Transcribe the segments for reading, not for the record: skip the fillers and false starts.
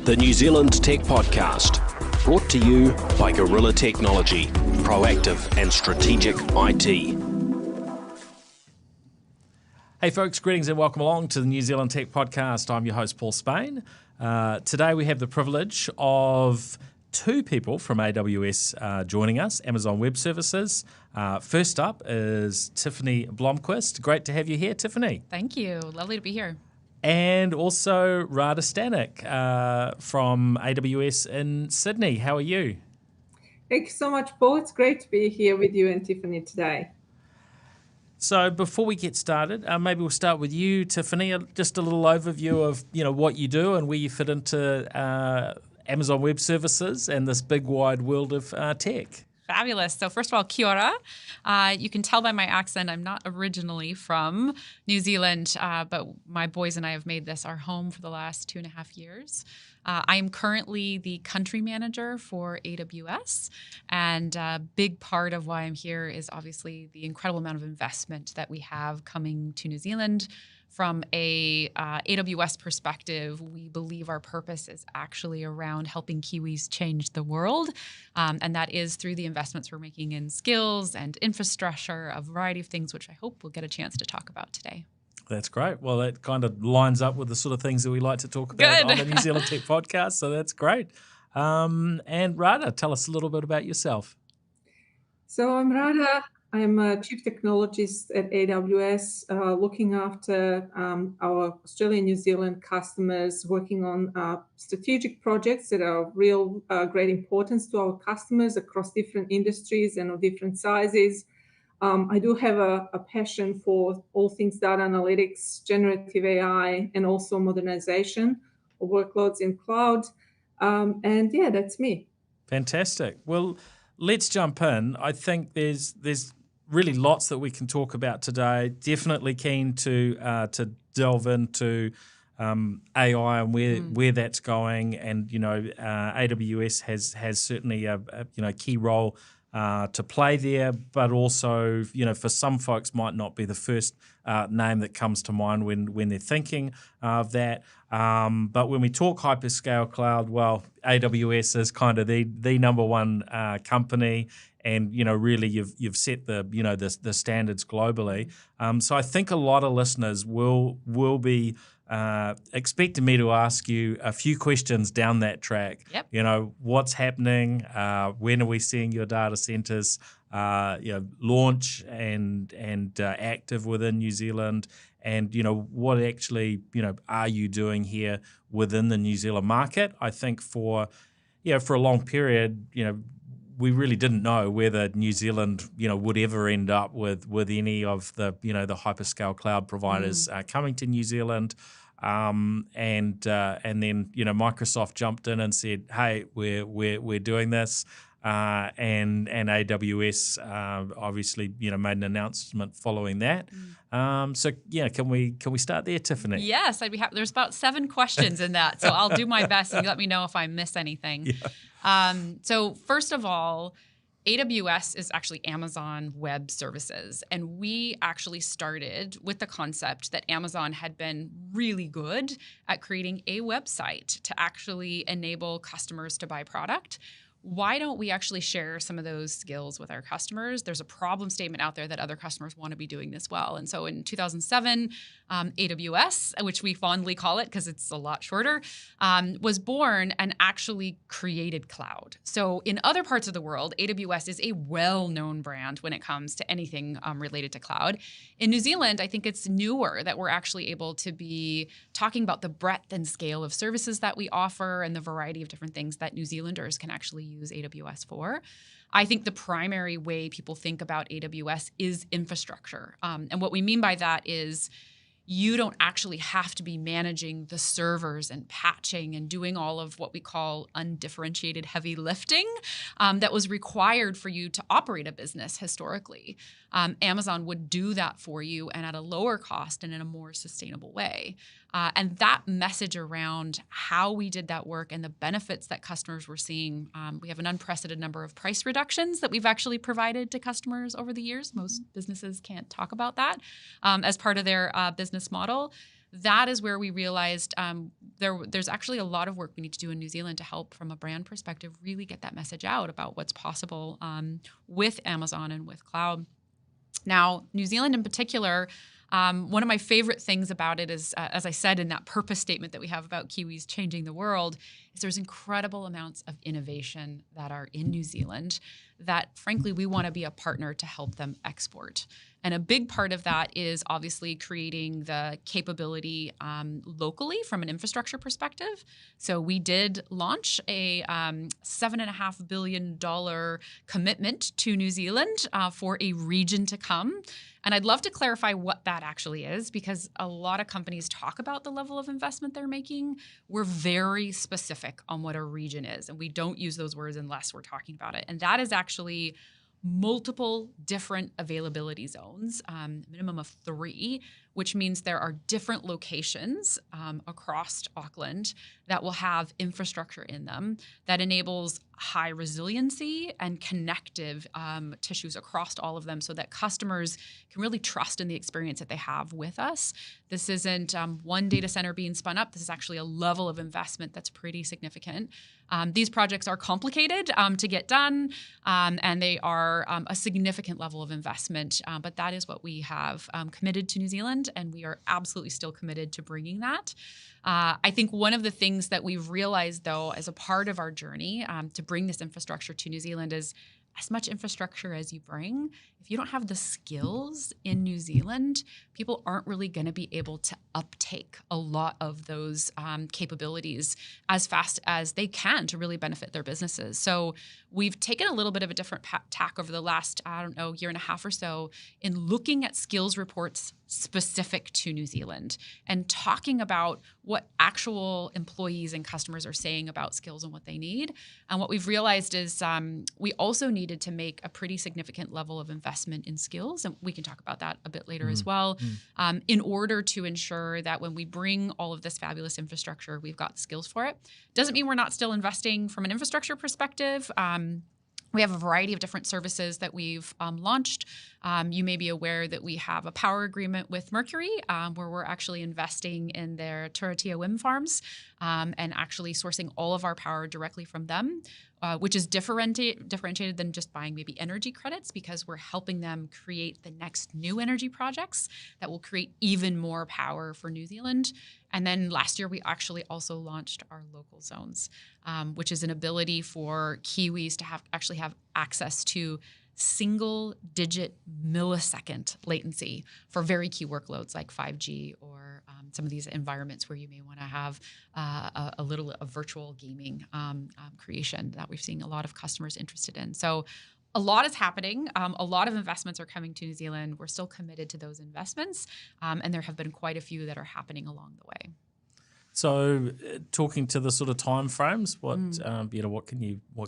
the New Zealand Tech Podcast, brought to you by Gorilla Technology, proactive and strategic IT. Hey folks, greetings and welcome along to the New Zealand Tech Podcast. I'm your host, Paul Spain. Today we have the privilege of two people from AWS joining us, Amazon Web Services. First up is Tiffany Blomquist. Great to have you here, Tiffany. Thank you. Lovely to be here. And also Rada Stanek from AWS in Sydney. How are you? Thank you so much, Paul. It's great to be here with you and Tiffany today. So before we get started, maybe we'll start with you, Tiffany. Just a little overview of what you do and where you fit into Amazon Web Services and this big wide world of tech. Fabulous. So first of all, kia ora. You can tell by my accent I'm not originally from New Zealand, but my boys and I have made this our home for the last 2.5 years. I am currently the country manager for AWS, and a big part of why I'm here is obviously the incredible amount of investment that we have coming to New Zealand. From a AWS perspective, we believe our purpose is actually around helping Kiwis change the world, and that is through the investments we're making in skills and infrastructure, a variety of things, which I hope we'll get a chance to talk about today. That's great. Well, that kind of lines up with the sort of things that we like to talk about on the New Zealand Tech Podcast, so that's great. And Rada, tell us a little bit about yourself. So I'm Rada. I'm a chief technologist at AWS, looking after our Australian New Zealand customers, working on strategic projects that are of real great importance to our customers across different industries and of different sizes. I do have a passion for all things data analytics, generative AI, and also modernization of workloads in cloud. And yeah, that's me. Fantastic. Well, let's jump in. I think there's really lots that we can talk about today. Definitely keen to delve into AI and where that's going, and AWS has certainly a key role to play there, but also for some folks might not be the first name that comes to mind when they're thinking of that. But when we talk hyperscale cloud, well, AWS is kind of the number one company. And really, you've set the standards globally. So I think a lot of listeners will be expecting me to ask you a few questions down that track. Yep. What's happening? When are we seeing your data centers launch and active within New Zealand? And what actually are you doing here within the New Zealand market? I think for a long period we really didn't know whether New Zealand, would ever end up with any of the, the hyperscale cloud providers coming to New Zealand, and then Microsoft jumped in and said, "Hey, we're doing this," and AWS obviously made an announcement following that. So can we start there, Tiffany? Yes, I'd be happy. There's about 7 questions in that, so I'll do my best and let me know if I miss anything. Yeah. So first of all, AWS is actually Amazon Web Services, and we actually started with the concept that Amazon had been really good at creating a website to actually enable customers to buy product. Why don't we actually share some of those skills with our customers? There's a problem statement out there that other customers want to be doing this well. And so in 2007, AWS, which we fondly call it because it's a lot shorter, was born and actually created cloud. So in other parts of the world, AWS is a well-known brand when it comes to anything related to cloud. In New Zealand, I think it's newer that we're actually able to be talking about the breadth and scale of services that we offer and the variety of different things that New Zealanders can actually use AWS for. I think the primary way people think about AWS is infrastructure. And what we mean by that is you don't actually have to be managing the servers and patching and doing all of what we call undifferentiated heavy lifting that was required for you to operate a business historically. Amazon would do that for you and at a lower cost and in a more sustainable way. And that message around how we did that work and the benefits that customers were seeing, we have an unprecedented number of price reductions that we've actually provided to customers over the years. Most businesses can't talk about that as part of their business model. that is where we realized there's actually a lot of work we need to do in New Zealand to help, from a brand perspective, really get that message out about what's possible with Amazon and with cloud. Now, New Zealand in particular, one of my favorite things about it is, as I said in that purpose statement that we have about Kiwis changing the world, is there's incredible amounts of innovation that are in New Zealand that, frankly, we want to be a partner to help them export. And a big part of that is obviously creating the capability locally from an infrastructure perspective. So we did launch a $7.5 billion commitment to New Zealand for a region to come. And I'd love to clarify what that actually is, because a lot of companies talk about the level of investment they're making. We're very specific on what a region is, and we don't use those words unless we're talking about it. And that is actually multiple different availability zones, minimum of 3, which means there are different locations across Auckland that will have infrastructure in them that enables high resiliency and connective tissues across all of them, so that customers can really trust in the experience that they have with us. This isn't one data center being spun up. This is actually a level of investment that's pretty significant. These projects are complicated to get done, and they are a significant level of investment, but that is what we have committed to New Zealand, and we are absolutely still committed to bringing that. I think one of the things that we've realized, though, as a part of our journey to bring this infrastructure to New Zealand is, as much infrastructure as you bring, if you don't have the skills in New Zealand, people aren't really going to be able to uptake a lot of those capabilities as fast as they can to really benefit their businesses. So we've taken a little bit of a different tack over the last, year and a half or so in looking at skills reports specific to New Zealand and talking about what actual employees and customers are saying about skills and what they need. And what we've realized is we also needed to make a pretty significant level of investment in skills, and we can talk about that a bit later as well, in order to ensure that when we bring all of this fabulous infrastructure, we've got the skills for it. Doesn't mean we're not still investing from an infrastructure perspective. We have a variety of different services that we've launched. You may be aware that we have a power agreement with Mercury, where we're actually investing in their Turatea wind farms and actually sourcing all of our power directly from them, which is differentiated than just buying maybe energy credits, because we're helping them create the next new energy projects that will create even more power for New Zealand. And then last year, we actually also launched our local zones, which is an ability for Kiwis to actually have access to single-digit millisecond latency for very key workloads like 5G or some of these environments where you may want to have a little of virtual gaming creation that we've seen a lot of customers interested in. So a lot is happening. A lot of investments are coming to New Zealand. We're still committed to those investments, and there have been quite a few that are happening along the way. So, talking to the sort of timeframes, what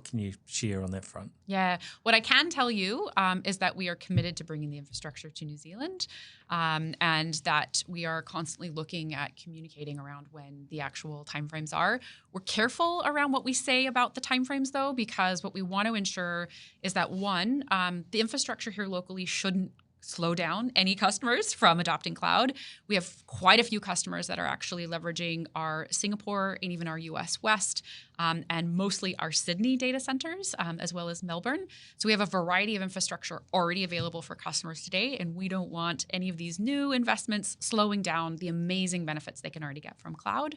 can you share on that front? Yeah, what I can tell you is that we are committed to bringing the infrastructure to New Zealand, and that we are constantly looking at communicating around when the actual timeframes are. We're careful around what we say about the timeframes, though, because what we want to ensure is that, one, the infrastructure here locally shouldn't slow down any customers from adopting cloud. We have quite a few customers that are actually leveraging our Singapore and even our US West and mostly our Sydney data centers, as well as Melbourne. So we have a variety of infrastructure already available for customers today, and we don't want any of these new investments slowing down the amazing benefits they can already get from cloud.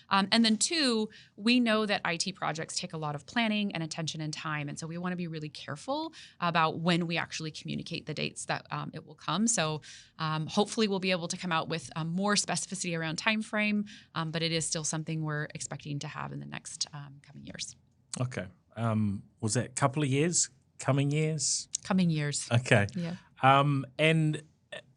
And then two, we know that IT projects take a lot of planning and attention and time, and so we want to be really careful about when we actually communicate the dates that it will come. So hopefully we'll be able to come out with more specificity around time frame, but it is still something we're expecting to have in the next coming years. Okay. Was that a couple of years? Coming years? Coming years. Okay. Yeah. And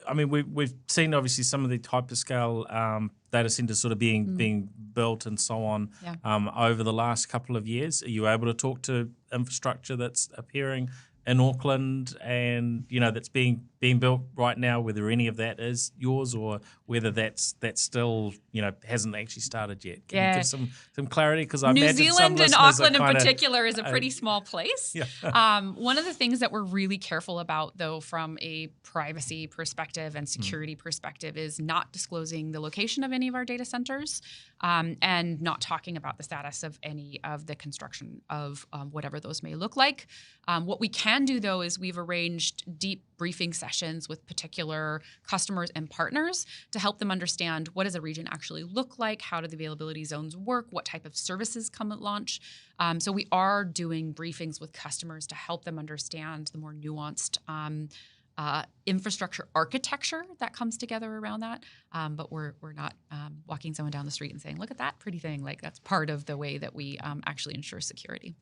I mean, we've seen obviously some of the hyperscale data centers sort of being built and so on over the last couple of years. Are you able to talk to infrastructure that's appearing in Auckland and, that's being being built right now, whether any of that is yours or whether that's still, hasn't actually started yet. Can you give some clarity? Because I New imagine some Zealand and listeners Auckland are in kinda, particular is a pretty small place. Yeah. One of the things that we're really careful about, though, from a privacy perspective and security perspective, is not disclosing the location of any of our data centers and not talking about the status of any of the construction of whatever those may look like. What we can do, though, is we've arranged deep briefing sessions with particular customers and partners to help them understand what does a region actually look like, how do the availability zones work, what type of services come at launch. So we are doing briefings with customers to help them understand the more nuanced infrastructure architecture that comes together around that. But we're not walking someone down the street and saying, look at that pretty thing. Like, that's part of the way that we actually ensure security.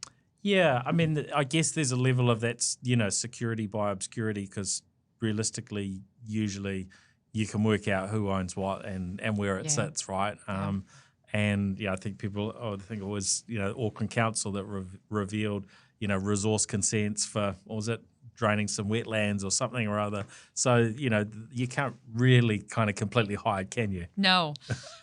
Yeah, I mean, I guess there's a level of that's, security by obscurity, because realistically, usually you can work out who owns what and where it sits, right? And I think I think it was, Auckland Council that revealed, resource consents for, what was it, draining some wetlands or something or other. So, you can't really kind of completely hide, can you? No,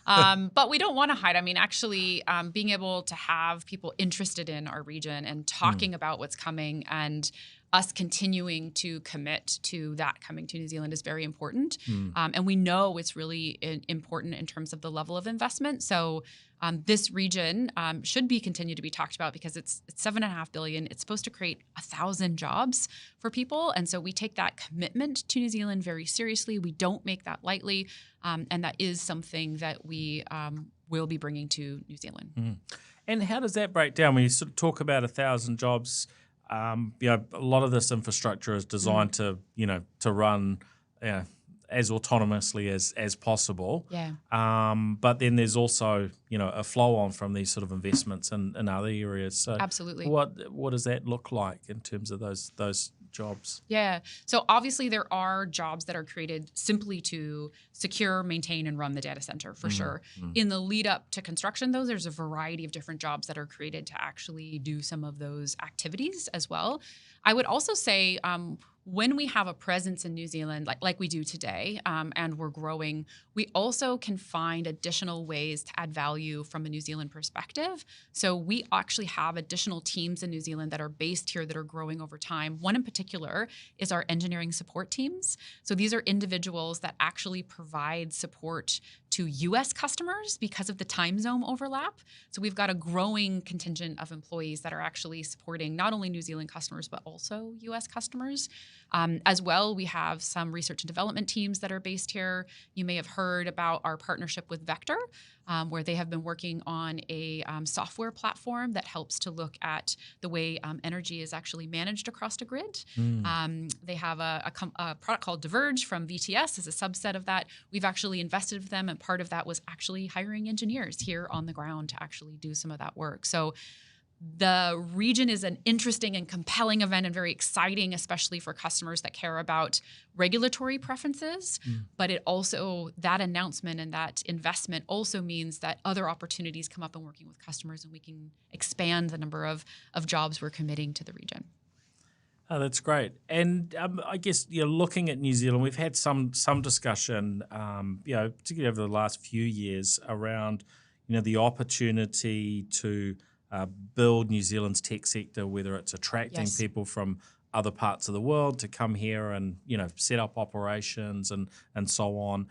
but we don't want to hide. I mean, actually, being able to have people interested in our region and talking about what's coming and us continuing to commit to that coming to New Zealand is very important. And we know it's really important in terms of the level of investment. So this region should continue to be talked about because it's $7.5 billion. It's supposed to create 1,000 jobs for people. And so we take that commitment to New Zealand very seriously. We don't make that lightly. And that is something that we will be bringing to New Zealand. And how does that break down when you sort of talk about 1,000 jobs? A lot of this infrastructure is designed to run as autonomously as possible. Yeah. But then there's also, a flow on from these sort of investments in other areas. So absolutely. What does that look like in terms of those jobs? Yeah. So obviously there are jobs that are created simply to secure, maintain, and run the data center for sure. In the lead up to construction, though, there's a variety of different jobs that are created to actually do some of those activities as well. I would also say when we have a presence in New Zealand, like we do today, and we're growing, we also can find additional ways to add value from a New Zealand perspective. So we actually have additional teams in New Zealand that are based here that are growing over time. One in particular is our engineering support teams. So these are individuals that actually provide support to U.S. customers because of the time zone overlap. So we've got a growing contingent of employees that are actually supporting not only New Zealand customers, but also U.S. customers. As well, we have some research and development teams that are based here. You may have heard about our partnership with Vector, where they have been working on a software platform that helps to look at the way energy is actually managed across a grid. They have a product called Diverge from VTS as a subset of that. We've actually invested in them, and part of that was actually hiring engineers here on the ground to actually do some of that work. So the region is an interesting and compelling event and very exciting, especially for customers that care about regulatory preferences. But it also, that announcement and that investment also means that other opportunities come up in working with customers, and we can expand the number of jobs we're committing to the region. Oh, that's great. And I guess looking at New Zealand, we've had some discussion, particularly over the last few years around the opportunity to build New Zealand's tech sector, whether it's attracting people from other parts of the world to come here and set up operations and so on,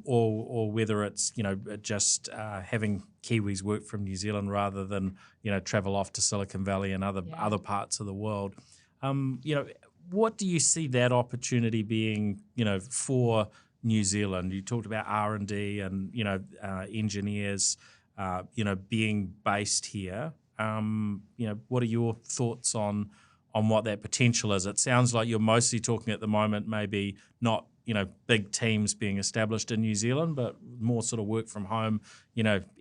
or whether it's just having Kiwis work from New Zealand rather than travel off to Silicon Valley and other parts of the world. What do you see that opportunity being for New Zealand? You talked about R&D and engineers being based here. What are your thoughts on what that potential is? It sounds like you're mostly talking at the moment, maybe not, big teams being established in New Zealand, but more sort of work from home,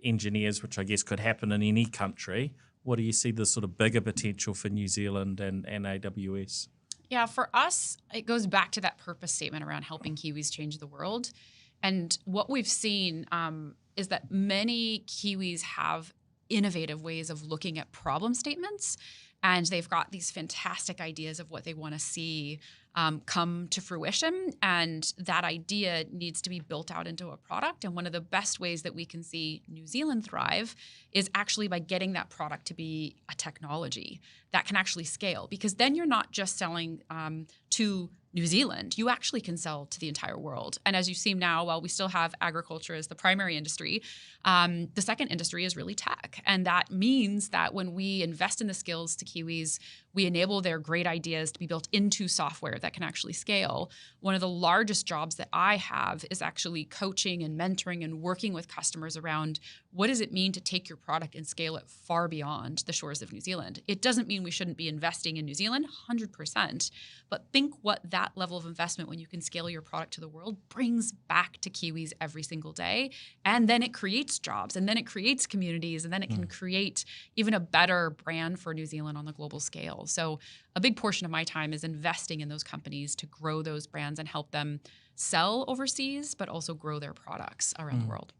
engineers, which I guess could happen in any country. What do you see the sort of bigger potential for New Zealand and AWS? Yeah, for us, it goes back to that purpose statement around helping Kiwis change the world. And what we've seen is that many Kiwis have innovative ways of looking at problem statements and they've got these fantastic ideas of what they want to see come to fruition. And that idea needs to be built out into a product. And one of the best ways that we can see New Zealand thrive is actually by getting that product to be a technology that can actually scale. Because then you're not just selling to New Zealand, you actually can sell to the entire world. And as you see now, while we still have agriculture as the primary industry, the second industry is really tech. And that means that when we invest in the skills to Kiwis, we enable their great ideas to be built into software that can actually scale. One of the largest jobs that I have is actually coaching and mentoring and working with customers around what does it mean to take your product and scale it far beyond the shores of New Zealand. It doesn't mean we shouldn't be investing in New Zealand, 100%, but think what that level of investment when you can scale your product to the world brings back to Kiwis every single day. And then it creates jobs, and then it creates communities, and then it can create even a better brand for New Zealand on the global scale. So a big portion of my time is investing in those companies to grow those brands and help them sell overseas, but also grow their products around the world.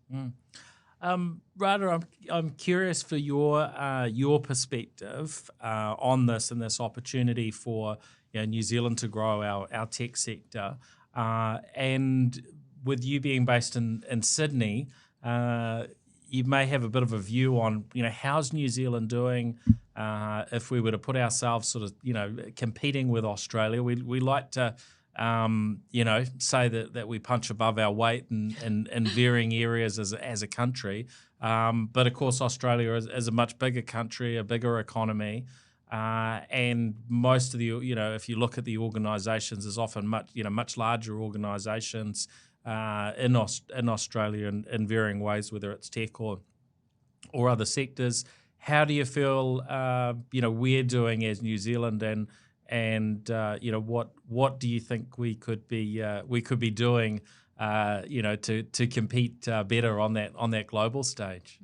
Rada, I'm curious for your perspective on this and this opportunity for New Zealand to grow our tech sector, and with you being based in Sydney, you may have a bit of a view on how's New Zealand doing if we were to put ourselves sort of competing with Australia. We like to say that we punch above our weight in varying areas as a country. But of course, Australia is a much bigger country, a bigger economy. And most of the, if you look at the organisations, there's often much larger organisations in Australia in varying ways, whether it's tech or other sectors. How do you feel, we're doing as New Zealand, and what do you think we could be doing, to compete better on that global stage?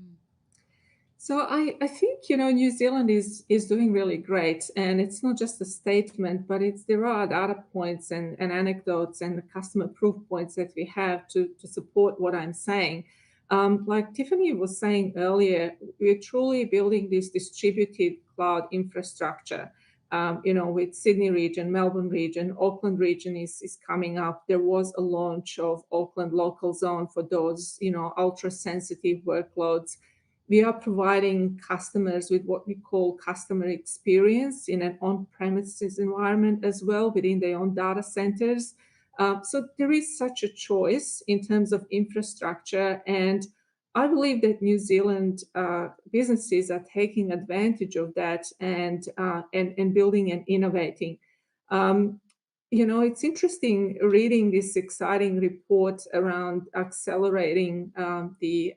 So I think, New Zealand is doing really great. And it's not just a statement, but there are data points and anecdotes and customer proof points that we have to support what I'm saying. Like Tiffany was saying earlier, we're truly building this distributed cloud infrastructure. With Sydney region, Melbourne region, Auckland region is coming up. There was a launch of Auckland local zone for those, ultra sensitive workloads. We are providing customers with what we call customer experience in an on-premises environment as well within their own data centers. So there is such a choice in terms of infrastructure, and I believe that New Zealand businesses are taking advantage of that and building and innovating. It's interesting reading this exciting report around accelerating the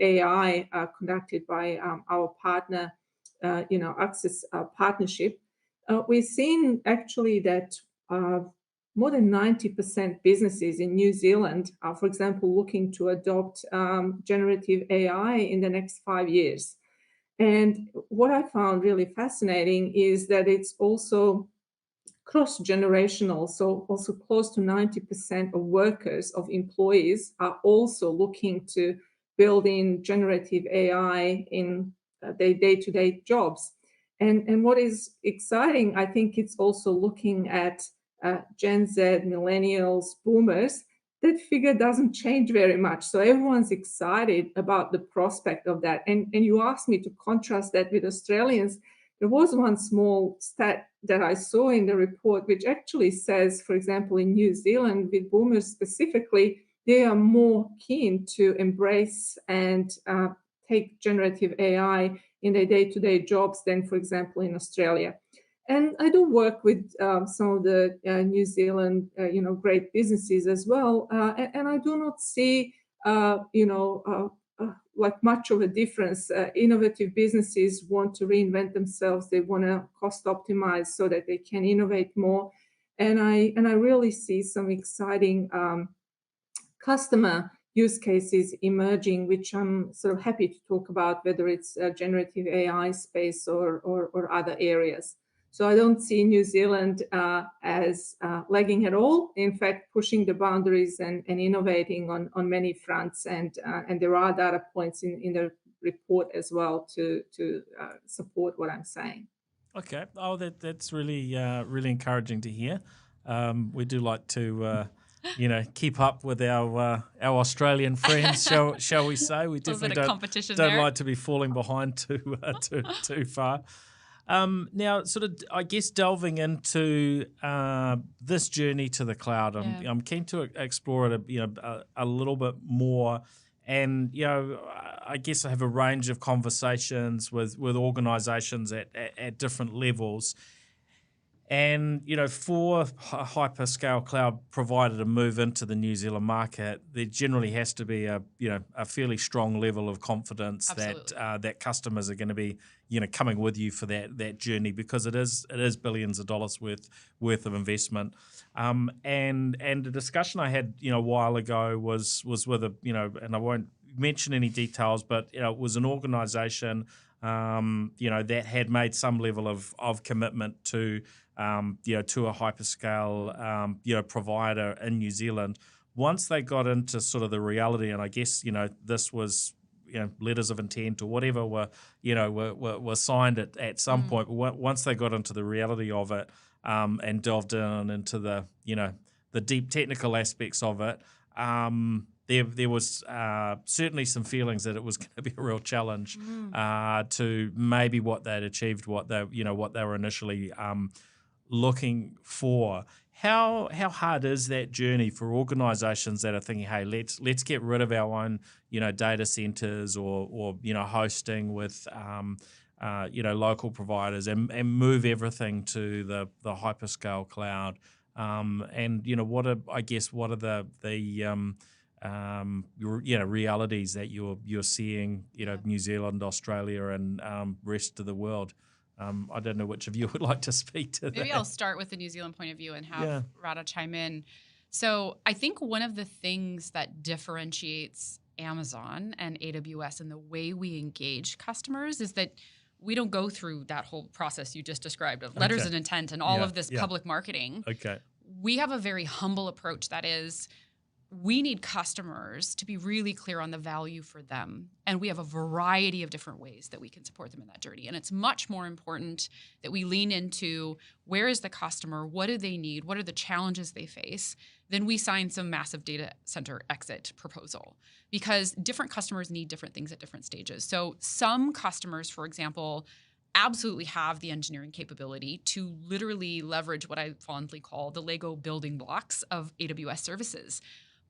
AI conducted by our partner, Access Partnership. We've seen actually that more than 90% businesses in New Zealand are, for example, looking to adopt generative AI in the next 5 years. And what I found really fascinating is that it's also cross-generational. So also close to 90% of workers, of employees, are also looking to build in generative AI in their day-to-day jobs. And what is exciting, I think it's also looking at Gen Z, millennials, boomers. That figure doesn't change very much. So everyone's excited about the prospect of that. And you asked me to contrast that with Australians. There was one small stat that I saw in the report, which actually says, for example, in New Zealand, with boomers specifically, they are more keen to embrace and take generative AI in their day-to-day jobs than, for example, in Australia. And I do work with some of the New Zealand, great businesses as well, and I do not see, like much of a difference. Innovative businesses want to reinvent themselves. They want to cost optimize so that they can innovate more. And I really see some exciting customer use cases emerging, which I'm sort of happy to talk about, whether it's generative AI space or other areas. So I don't see New Zealand as lagging at all. In fact, pushing the boundaries and innovating on many fronts. And there are data points in the report as well to support what I'm saying. Okay. Oh, that's really really encouraging to hear. We do like to keep up with our Australian friends, shall we say? We A little definitely bit of competition don't there. like to be falling behind too far. Now, sort of, I guess delving into this journey to the cloud, I'm keen to explore it a little bit more. And I guess I have a range of conversations with organisations at different levels. And for a hyperscale cloud provider to move into the New Zealand market, there generally has to be a fairly strong level of confidence that customers are going to be coming with you for that journey, because it is billions of dollars worth of investment. And the discussion I had a while ago was with and I won't mention any details, but it was an organisation that had made some level of commitment to to a hyperscale provider in New Zealand. Once they got into sort of the reality, and I guess this was letters of intent or whatever were signed at some point. But once they got into the reality of it and delved into the deep technical aspects of it, there was certainly some feelings that it was going to be a real challenge to maybe what they'd achieved, what they were initially looking for. How hard is that journey for organisations that are thinking, hey, let's get rid of our own data centres or hosting with local providers and move everything to the hyperscale cloud? And what are the realities that you're seeing New Zealand, Australia, and rest of the world? I don't know which of you would like to speak to that. Maybe I'll start with the New Zealand point of view and have Radha chime in. So I think one of the things that differentiates Amazon and AWS and the way we engage customers is that we don't go through that whole process you just described of letters of intent and all of this public marketing. Okay. We have a very humble approach that is, we need customers to be really clear on the value for them. And we have a variety of different ways that we can support them in that journey. And it's much more important that we lean into where is the customer, what do they need, what are the challenges they face, than we sign some massive data center exit proposal. Because different customers need different things at different stages. So some customers, for example, absolutely have the engineering capability to literally leverage what I fondly call the Lego building blocks of AWS services.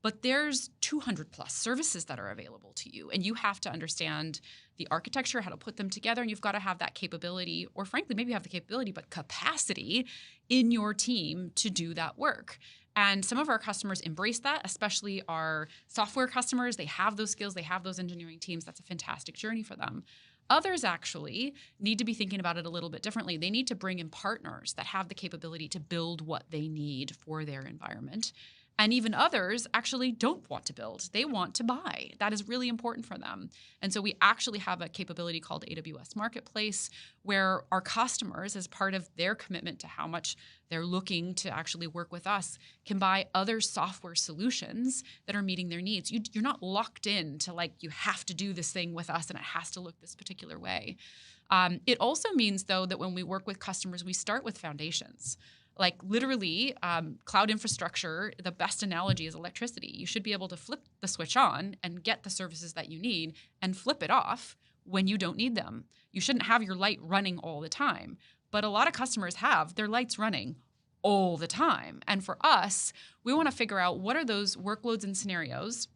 But there's 200 plus services that are available to you, and you have to understand the architecture, how to put them together, and you've got to have that capability, or frankly, maybe you have the capability, but capacity in your team to do that work. And some of our customers embrace that, especially our software customers. They have those skills, they have those engineering teams. That's a fantastic journey for them. Others actually need to be thinking about it a little bit differently. They need to bring in partners that have the capability to build what they need for their environment. And even others actually don't want to build. They want to buy. That is really important for them. And so we actually have a capability called AWS Marketplace, where our customers, as part of their commitment to how much they're looking to actually work with us, can buy other software solutions that are meeting their needs. You're not locked in to you have to do this thing with us and it has to look this particular way. It also means, though, that when we work with customers, we start with foundations. Literally, cloud infrastructure, the best analogy is electricity. You should be able to flip the switch on and get the services that you need and flip it off when you don't need them. You shouldn't have your light running all the time. But a lot of customers have their lights running all the time. And for us, we want to figure out what are those workloads and scenarios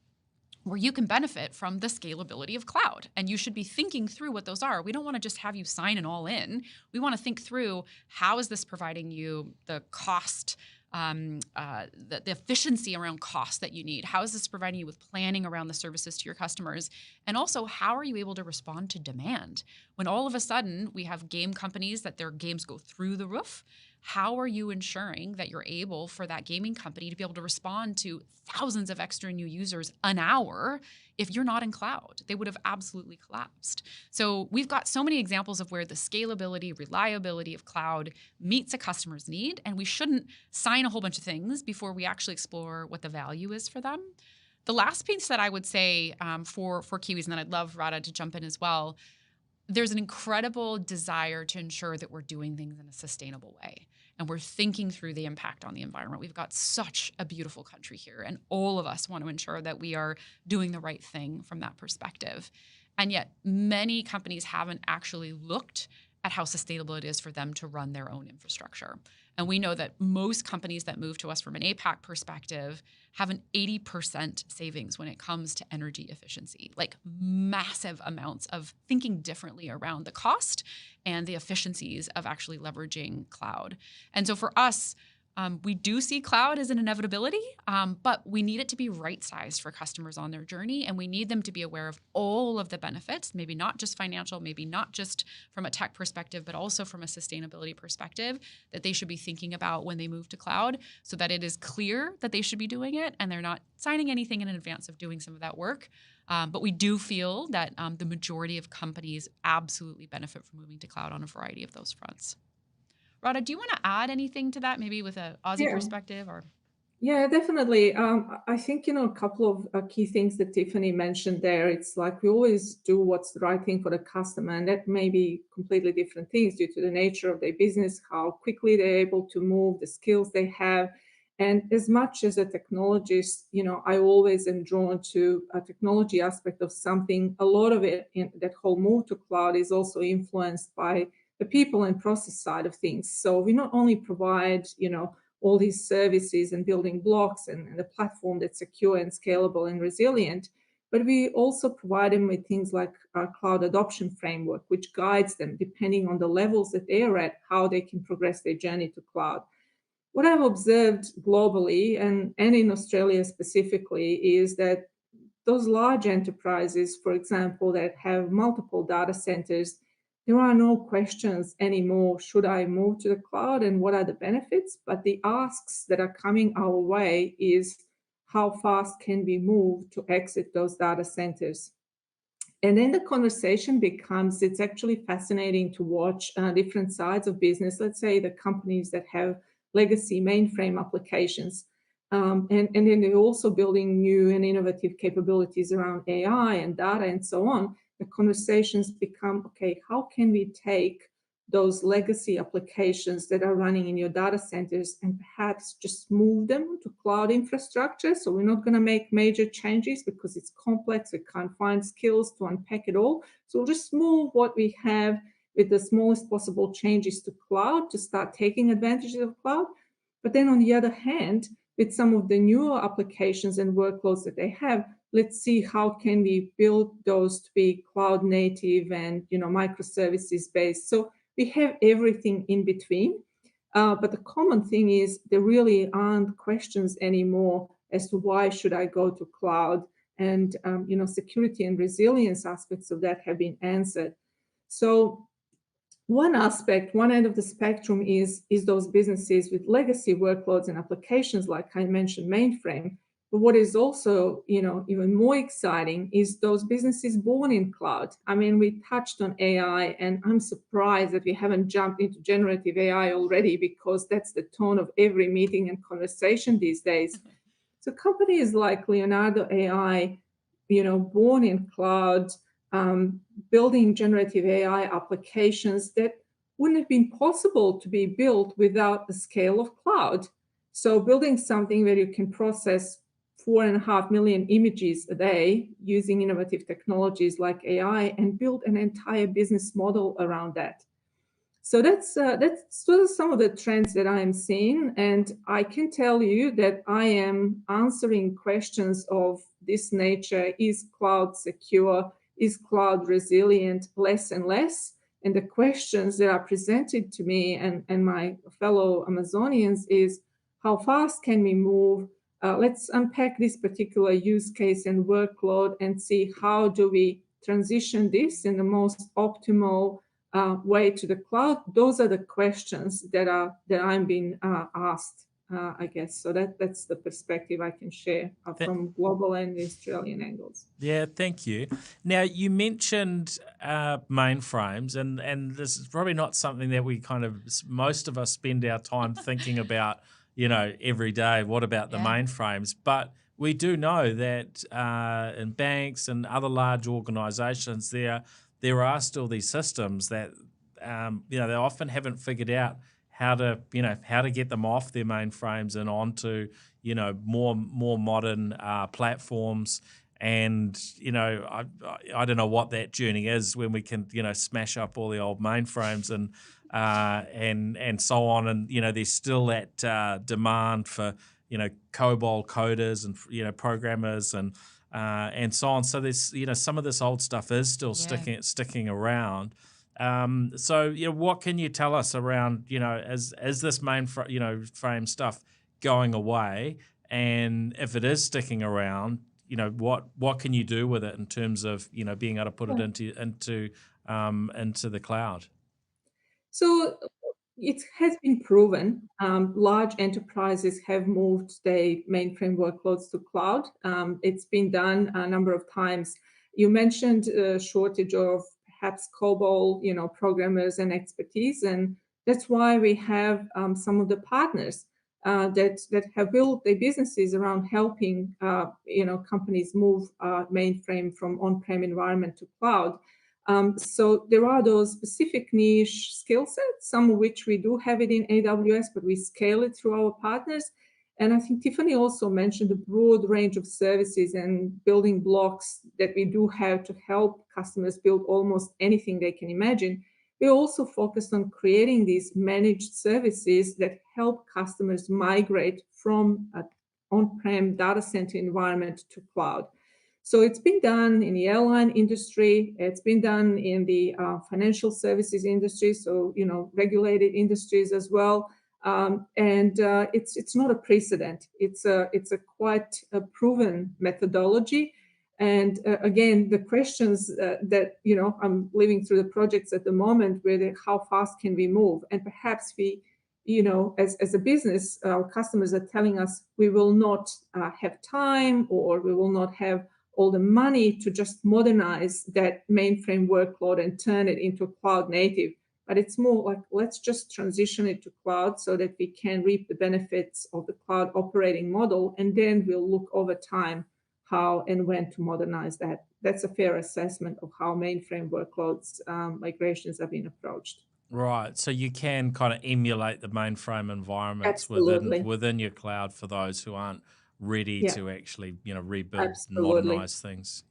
where you can benefit from the scalability of cloud. And you should be thinking through what those are. We don't want to just have you sign an all in. We want to think through, how is this providing you the cost, the efficiency around cost that you need? How is this providing you with planning around the services to your customers? And also, how are you able to respond to demand? When all of a sudden we have game companies that their games go through the roof, how are you ensuring that you're able for that gaming company to be able to respond to thousands of extra new users an hour if you're not in cloud? They would have absolutely collapsed. So we've got so many examples of where the scalability, reliability of cloud meets a customer's need, and we shouldn't sign a whole bunch of things before we actually explore what the value is for them. The last piece that I would say for Kiwis, and then I'd love Radha to jump in as well, there's an incredible desire to ensure that we're doing things in a sustainable way. And we're thinking through the impact on the environment. We've got such a beautiful country here, and all of us want to ensure that we are doing the right thing from that perspective. And yet, many companies haven't actually looked at how sustainable it is for them to run their own infrastructure. And we know that most companies that move to us from an APAC perspective have an 80% savings when it comes to energy efficiency, like massive amounts of thinking differently around the cost and the efficiencies of actually leveraging cloud. And so for us, we do see cloud as an inevitability, but we need it to be right-sized for customers on their journey, and we need them to be aware of all of the benefits, maybe not just financial, maybe not just from a tech perspective, but also from a sustainability perspective that they should be thinking about when they move to cloud, so that it is clear that they should be doing it and they're not signing anything in advance of doing some of that work. But we do feel that the majority of companies absolutely benefit from moving to cloud on a variety of those fronts. Radha, do you want to add anything to that, maybe with an Aussie perspective? Or Yeah, definitely. I think, a couple of key things that Tiffany mentioned there. It's like we always do what's the right thing for the customer, and that may be completely different things due to the nature of their business, how quickly they're able to move, the skills they have. And as much as a technologist, I always am drawn to a technology aspect of something. A lot of it, in that whole move to cloud, is also influenced by the people and process side of things. So we not only provide, all these services and building blocks and the platform that's secure and scalable and resilient, but we also provide them with things like our cloud adoption framework, which guides them depending on the levels that they are at, how they can progress their journey to cloud. What I've observed globally and in Australia specifically is that those large enterprises, for example, that have multiple data centers, there are no questions anymore. Should I move to the cloud and what are the benefits? But the asks that are coming our way is how fast can we move to exit those data centers? And then the conversation becomes, it's actually fascinating to watch different sides of business. Let's say the companies that have legacy mainframe applications. And then they're also building new and innovative capabilities around AI and data and so on. The conversations become, okay, how can we take those legacy applications that are running in your data centers and perhaps just move them to cloud infrastructure? So we're not going to make major changes because it's complex. We can't find skills to unpack it all. So we'll just move what we have with the smallest possible changes to cloud to start taking advantage of cloud. But then on the other hand, with some of the newer applications and workloads that they have, let's see how can we build those to be cloud native and microservices based. So we have everything in between. But the common thing is there really aren't questions anymore as to why should I go to cloud, and security and resilience aspects of that have been answered. So one aspect, one end of the spectrum is those businesses with legacy workloads and applications, like I mentioned, mainframe. But what is also, even more exciting is those businesses born in cloud. I mean, we touched on AI, and I'm surprised that we haven't jumped into generative AI already, because that's the tone of every meeting and conversation these days. So companies like Leonardo AI, born in cloud, building generative AI applications that wouldn't have been possible to be built without the scale of cloud. So building something where you can process 4.5 million images a day using innovative technologies like AI and build an entire business model around that. So that's sort of some of the trends that I am seeing, and I can tell you that I am answering questions of this nature: is cloud secure? Is cloud resilient? Less and less. And the questions that are presented to me and my fellow Amazonians is, how fast can we move? Let's unpack this particular use case and workload and see how do we transition this in the most optimal way to the cloud. Those are the questions that I'm being asked, I guess. So that's the perspective I can share from global and Australian angles. Yeah, thank you. Now, you mentioned mainframes, and this is probably not something that we most of us spend our time thinking about, every day. What about the mainframes? But we do know that in banks and other large organizations, there there are still these systems that they often haven't figured out how to get them off their mainframes and onto more modern platforms. And I don't know what that journey is when we can smash up all the old mainframes and so on. And there's still that demand for COBOL coders and programmers and so on. So there's some of this old stuff is still sticking around. So what can you tell us around is this frame stuff going away, and if it is sticking around, what can you do with it in terms of being able to put it into the cloud? So it has been proven. Large enterprises have moved their mainframe workloads to cloud. It's been done a number of times. You mentioned a shortage of perhaps COBOL, programmers and expertise, and that's why we have some of the partners that have built their businesses around helping companies move mainframe from on-prem environment to cloud. So there are those specific niche skill sets, some of which we do have it in AWS, but we scale it through our partners. And I think Tiffany also mentioned the broad range of services and building blocks that we do have to help customers build almost anything they can imagine. We also focused on creating these managed services that help customers migrate from an on-prem data center environment to cloud. So it's been done in the airline industry. It's been done in the financial services industry, so regulated industries as well. It's not a precedent. It's a quite a proven methodology. And again, the questions that I'm living through the projects at the moment, where how fast can we move? And perhaps we, as a business, our customers are telling us we will not have time, or we will not have all the money to just modernize that mainframe workload and turn it into cloud native. But it's more like, let's just transition it to cloud so that we can reap the benefits of the cloud operating model, and then we'll look over time how and when to modernize that. That's a fair assessment of how mainframe workloads migrations have been approached. Right, so you can kind of emulate the mainframe environments within your cloud for those who aren't ready to actually rebuild and modernize things.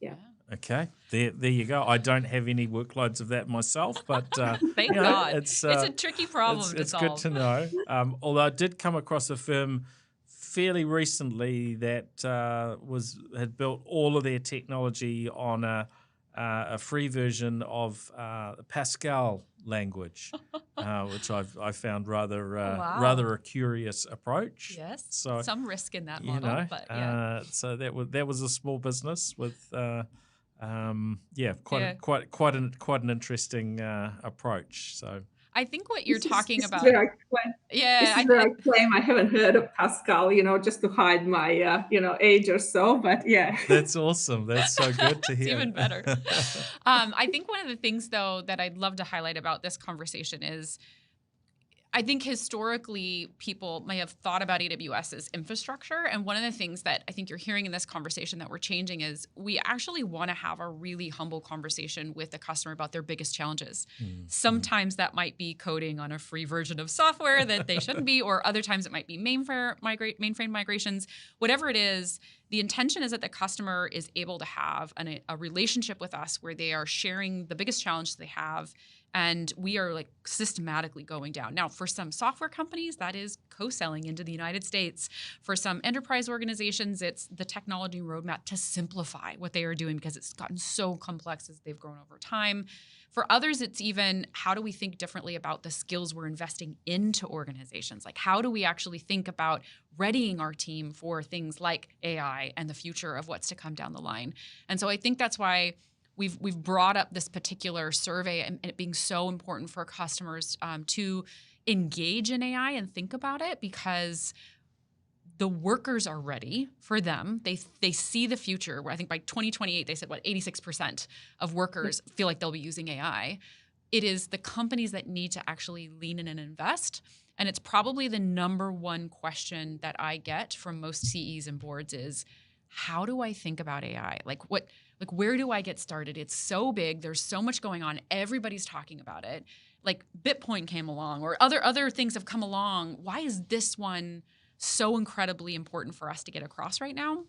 Yeah. Okay, there you go. I don't have any workloads of that myself, but thank God. It's a tricky problem to solve. It's good to know. Although I did come across a firm fairly recently that had built all of their technology on a free version of Pascal language, which I found rather a curious approach. Yes, so some risk in that model, but so that was a small business with quite an interesting approach. So I think what you're talking about. This is where I claim I haven't heard of Pascal, just to hide my, age or so. But yeah. That's awesome. That's so good to hear. It's even better. I think one of the things, though, that I'd love to highlight about this conversation is I think historically people may have thought about AWS as infrastructure. And one of the things that I think you're hearing in this conversation that we're changing is we actually want to have a really humble conversation with the customer about their biggest challenges. Sometimes that might be coding on a free version of software that they shouldn't be, or other times it might be mainframe migrations. Whatever it is, the intention is that the customer is able to have a relationship with us where they are sharing the biggest challenge they have, and we are like systematically going down. Now, for some software companies, that is co-selling into the United States. For some enterprise organizations, it's the technology roadmap to simplify what they are doing because it's gotten so complex as they've grown over time. For others, it's even how do we think differently about the skills we're investing into organizations? Like how do we actually think about readying our team for things like AI and the future of what's to come down the line? And so I think that's why we've brought up this particular survey and it being so important for customers to engage in AI and think about it, because the workers are ready for them. They see the future. Where I think by 2028, they said 86% of workers feel like they'll be using AI. It is the companies that need to actually lean in and invest. And it's probably the number one question that I get from most CEs and boards is, how do I think about AI? Where do I get started? It's so big. There's so much going on. Everybody's talking about it. Like Bitcoin came along or other things have come along. Why is this one so incredibly important for us to get across right now?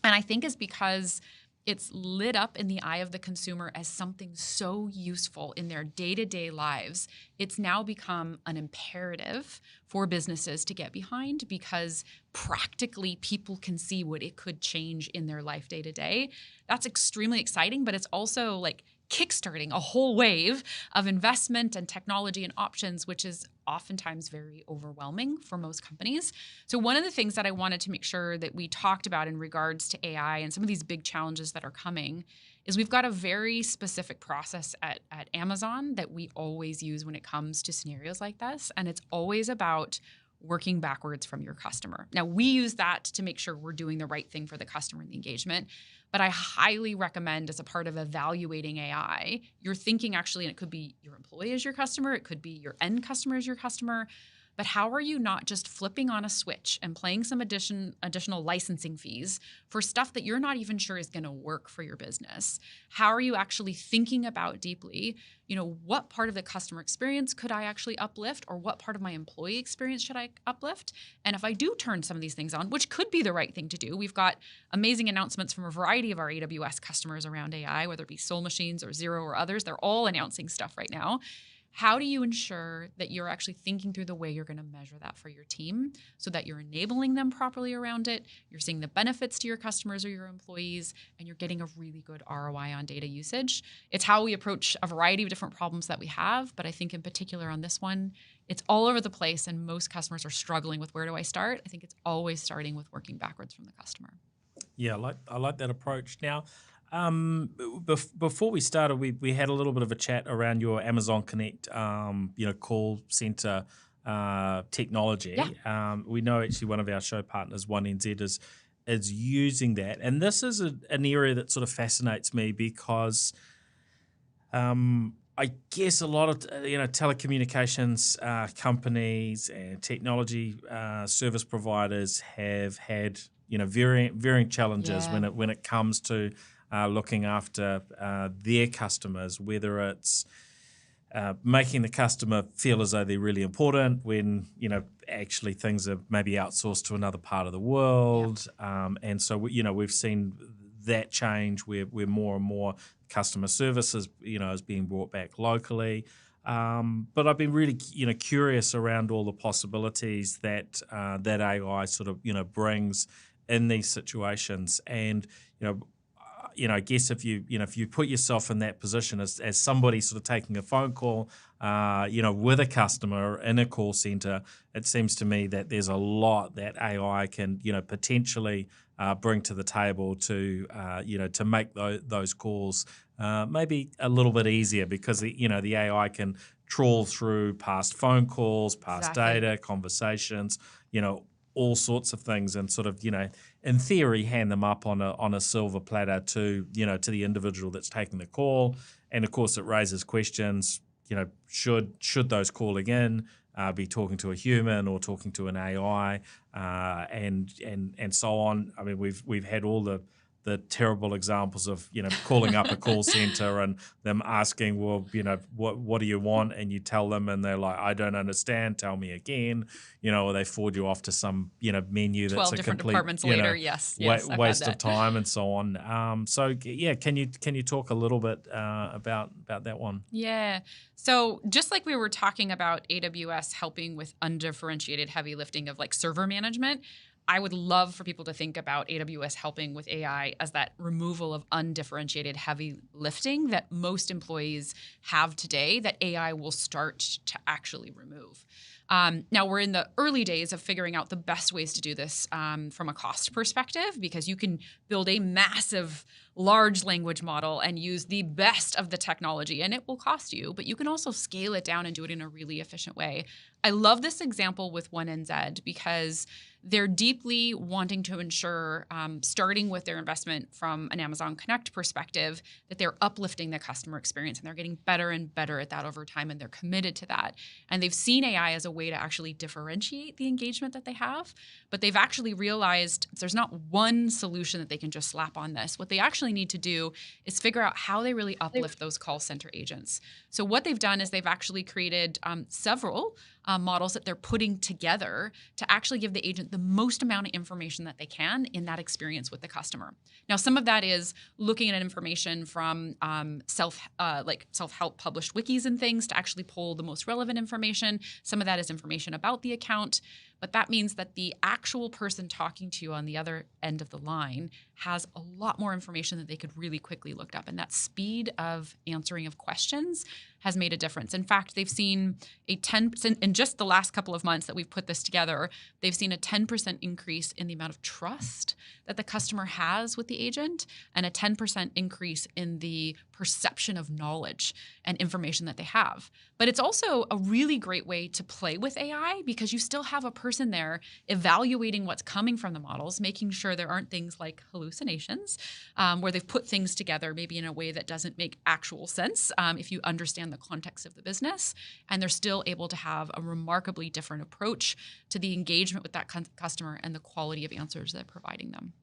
And I think it's because it's lit up in the eye of the consumer as something so useful in their day-to-day lives. It's now become an imperative for businesses to get behind because practically people can see what it could change in their life day to day. That's extremely exciting, but it's also like kickstarting a whole wave of investment and technology and options, which is oftentimes very overwhelming for most companies. So one of the things that I wanted to make sure that we talked about in regards to AI and some of these big challenges that are coming is we've got a very specific process at Amazon that we always use when it comes to scenarios like this. And it's always about working backwards from your customer. Now, we use that to make sure we're doing the right thing for the customer and the engagement. But I highly recommend as a part of evaluating AI, you're thinking actually, and it could be your employee as your customer, it could be your end customer as your customer, but how are you not just flipping on a switch and paying some additional licensing fees for stuff that you're not even sure is going to work for your business? How are you actually thinking about deeply, what part of the customer experience could I actually uplift, or what part of my employee experience should I uplift? And if I do turn some of these things on, which could be the right thing to do, we've got amazing announcements from a variety of our AWS customers around AI, whether it be Soul Machines or Xero or others. They're all announcing stuff right now. How do you ensure that you're actually thinking through the way you're going to measure that for your team so that you're enabling them properly around it, you're seeing the benefits to your customers or your employees, and you're getting a really good ROI on data usage? It's how we approach a variety of different problems that we have, but I think in particular on this one, it's all over the place and most customers are struggling with where do I start? I think it's always starting with working backwards from the customer. Yeah, I like that approach. Now, before we started, we had a little bit of a chat around your Amazon Connect, call center technology. Yeah. We know actually one of our show partners, 1NZ, is using that, and this is an area that sort of fascinates me because, I guess a lot of telecommunications companies and technology service providers have had varying challenges when it comes to looking after their customers, whether it's making the customer feel as though they're really important when, actually things are maybe outsourced to another part of the world. Yeah. And so, we've seen that change where more and more customer services, is being brought back locally. But I've been really, curious around all the possibilities that AI sort of, brings in these situations. And, I guess if you put yourself in that position as somebody sort of taking a phone call, with a customer in a call center, it seems to me that there's a lot that AI can, potentially bring to the table to, to make those calls maybe a little bit easier because, the AI can trawl through past phone calls, past data, conversations, all sorts of things and sort of, in theory, hand them up on a silver platter to the individual that's taking the call. And of course, it raises questions, should those calling in be talking to a human or talking to an AI, and so on. I mean, we've had all the terrible examples of, calling up a call center and them asking, well, what do you want? And you tell them and they're like, I don't understand, tell me again, or they forward you off to some, menu that's 12 a different complete departments later. Yes, waste of time and so on. So yeah, can you talk a little bit about that one? Yeah. So just like we were talking about AWS helping with undifferentiated heavy lifting of like server management, I would love for people to think about AWS helping with AI as that removal of undifferentiated heavy lifting that most employees have today that AI will start to actually remove. Now, we're in the early days of figuring out the best ways to do this from a cost perspective, because you can build a massive large language model and use the best of the technology, and it will cost you, but you can also scale it down and do it in a really efficient way. I love this example with 1NZ because they're deeply wanting to ensure, starting with their investment from an Amazon Connect perspective, that they're uplifting the customer experience and they're getting better and better at that over time, and they're committed to that. And they've seen AI as a way to actually differentiate the engagement that they have, but they've actually realized there's not one solution that they can just slap on this. What they actually need to do is figure out how they really uplift those call center agents. So what they've done is they've actually created several models that they're putting together to actually give the agent the most amount of information that they can in that experience with the customer. Now, some of that is looking at information from self-help published wikis and things to actually pull the most relevant information. Some of that is information about the account. But that means that the actual person talking to you on the other end of the line has a lot more information that they could really quickly look up. And that speed of answering of questions has made a difference. In fact, they've seen a 10%, in just the last couple of months that we've put this together, they've seen a 10% increase in the amount of trust that the customer has with the agent, and a 10% increase in the perception of knowledge and information that they have. But it's also a really great way to play with AI, because you still have a person there evaluating what's coming from the models, making sure there aren't things like hallucinations, where they've put things together maybe in a way that doesn't make actual sense if you understand the context of the business. And they're still able to have a remarkably different approach to the engagement with that customer and the quality of answers they're providing them.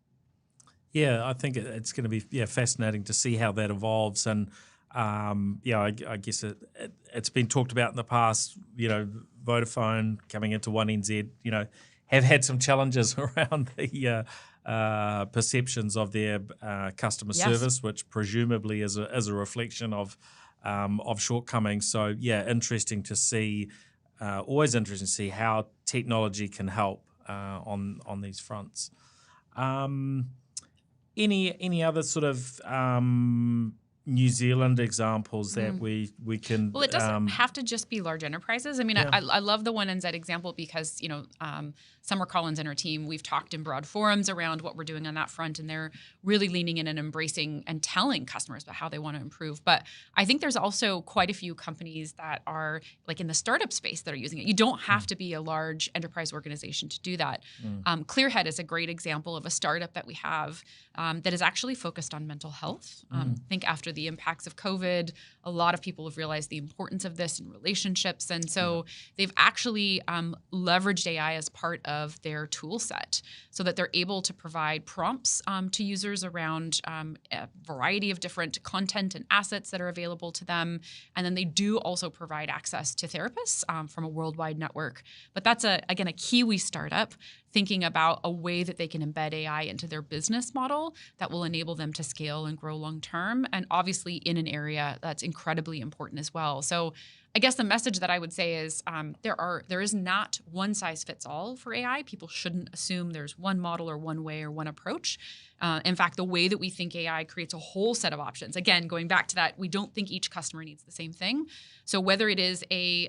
Yeah, I think it's going to be fascinating to see how that evolves. And I guess it's been talked about in the past. Vodafone coming into One NZ, have had some challenges around the perceptions of their customer service, which presumably is a reflection of shortcomings. So interesting to see. Always interesting to see how technology can help on these fronts. Any other sort of New Zealand examples that we can? Well, it doesn't have to just be large enterprises. I mean, I love the One NZ example because, Summer Collins and her team, we've talked in broad forums around what we're doing on that front, and they're really leaning in and embracing and telling customers about how they want to improve. But I think there's also quite a few companies that are like in the startup space that are using it. You don't have to be a large enterprise organization to do that. Clearhead is a great example of a startup that we have that is actually focused on mental health. I think after the impacts of COVID, a lot of people have realized the importance of this in relationships. And so they've actually leveraged AI as part of their tool set so that they're able to provide prompts to users around a variety of different content and assets that are available to them. And then they do also provide access to therapists from a worldwide network. But that's, again, a Kiwi startup thinking about a way that they can embed AI into their business model that will enable them to scale and grow long term, and obviously in an area that's incredibly important as well. So I guess the message that I would say is there is not one size fits all for AI. People shouldn't assume there's one model or one way or one approach. In fact, the way that we think AI creates a whole set of options. Again, going back to that, we don't think each customer needs the same thing. So whether it is a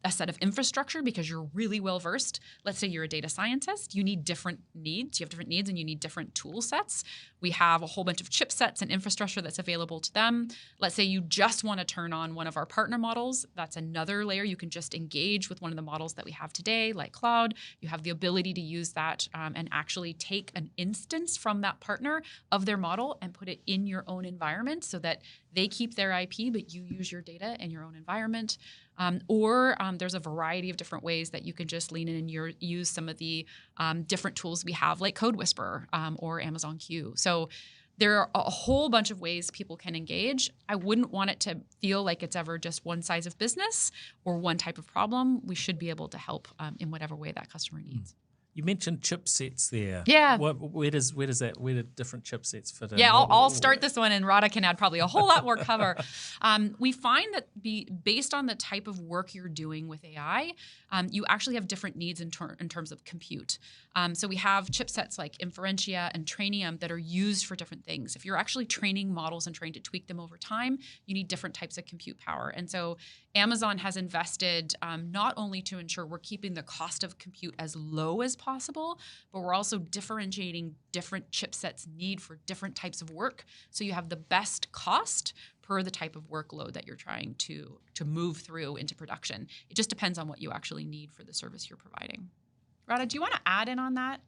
set of infrastructure because you're really well versed, let's say you're a data scientist, you need different needs. You have different needs and you need different tool sets. We have a whole bunch of chipsets and infrastructure that's available to them. Let's say you just want to turn on one of our partner models. That's another layer. You can just engage with one of the models that we have today, like Cloud. You have the ability to use that and actually take an instance from that partner of their model and put it in your own environment so that they keep their IP, but you use your data in your own environment. Or there's a variety of different ways that you can just lean in and use some of the different tools we have, like Code Whisperer or Amazon Q. So there are a whole bunch of ways people can engage. I wouldn't want it to feel like it's ever just one size of business or one type of problem. We should be able to help in whatever way that customer needs. You mentioned chipsets there. Yeah. Where do different chipsets fit in? Yeah, I'll start this one, and Radha can add probably a whole lot more cover. We find that based on the type of work you're doing with AI, you actually have different needs in terms of compute. So we have chipsets like Inferentia and Trainium that are used for different things. If you're actually training models and trying to tweak them over time, you need different types of compute power. And so Amazon has invested not only to ensure we're keeping the cost of compute as low as possible, but we're also differentiating different chipsets need for different types of work. So you have the best cost per the type of workload that you're trying to move through into production. It just depends on what you actually need for the service you're providing. Radha, do you want to add in on that?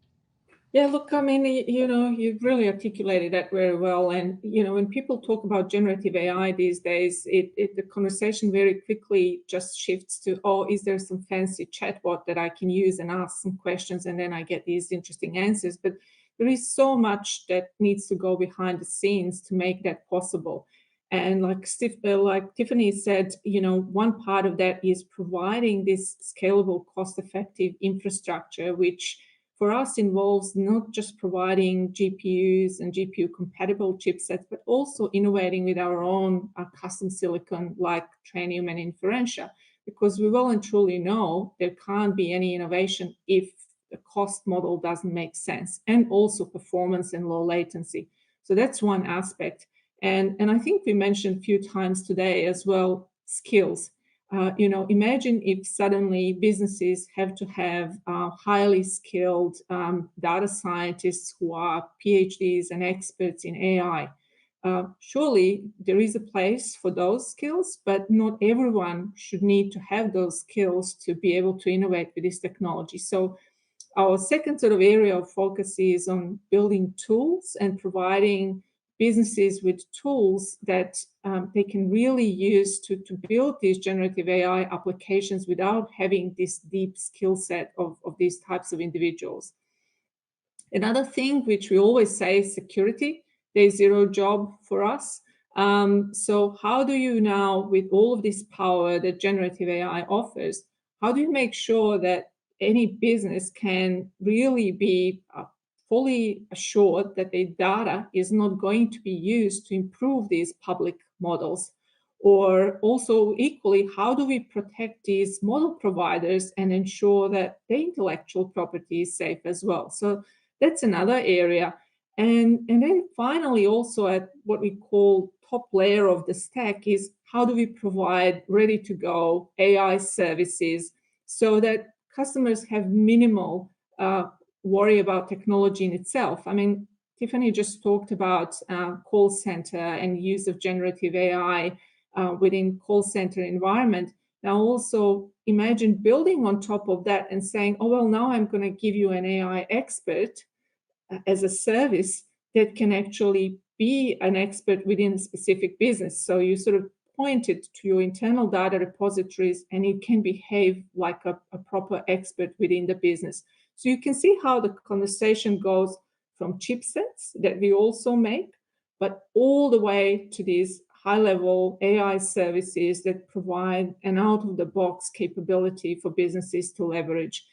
Yeah, look, I mean, you've really articulated that very well. And, when people talk about generative AI these days, the conversation very quickly just shifts to, oh, is there some fancy chatbot that I can use and ask some questions and then I get these interesting answers? But there is so much that needs to go behind the scenes to make that possible. And like Tiffany said, one part of that is providing this scalable, cost-effective infrastructure, which for us involves not just providing GPUs and GPU compatible chipsets, but also innovating with our own custom silicon like Trainium and Inferentia, because we well and truly know there can't be any innovation if the cost model doesn't make sense, and also performance and low latency. So that's one aspect. And I think we mentioned a few times today as well, skills. Imagine if suddenly businesses have to have highly skilled data scientists who are PhDs and experts in AI. Surely there is a place for those skills, but not everyone should need to have those skills to be able to innovate with this technology. So our second sort of area of focus is on building tools and providing businesses with tools that they can really use to build these generative AI applications without having this deep skill set of these types of individuals. Another thing which we always say is security. There's zero job for us. So how do you now, with all of this power that generative AI offers, how do you make sure that any business can really be fully assured that their data is not going to be used to improve these public models? Or also equally, how do we protect these model providers and ensure that their intellectual property is safe as well? So that's another area. And then finally, also at what we call top layer of the stack is how do we provide ready to go AI services so that customers have minimal worry about technology in itself. I mean, Tiffany just talked about call center and use of generative AI within call center environment. Now also imagine building on top of that and saying, oh, well, now I'm going to give you an AI expert as a service that can actually be an expert within a specific business. So you sort of point it to your internal data repositories and it can behave like a proper expert within the business. So you can see how the conversation goes from chipsets that we also make, but all the way to these high-level AI services that provide an out-of-the-box capability for businesses to leverage.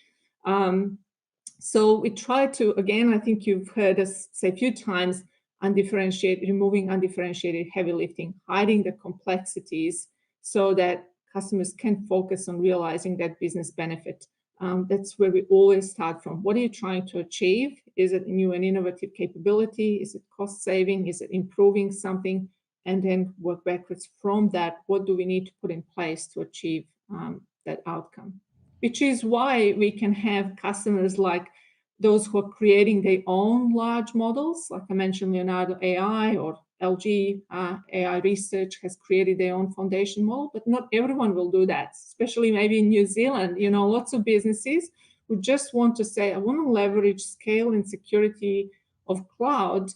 So we try to, again, I think you've heard us say a few times, removing undifferentiated heavy lifting, hiding the complexities so that customers can focus on realizing that business benefit. That's where we always start from. What are you trying to achieve? Is it new and innovative capability? Is it cost saving? Is it improving something? And then work backwards from that. What do we need to put in place to achieve that outcome? Which is why we can have customers like those who are creating their own large models, like I mentioned, Leonardo AI or LG AI Research has created their own foundation model, but not everyone will do that, especially maybe in New Zealand. Lots of businesses who just want to say, I want to leverage scale and security of cloud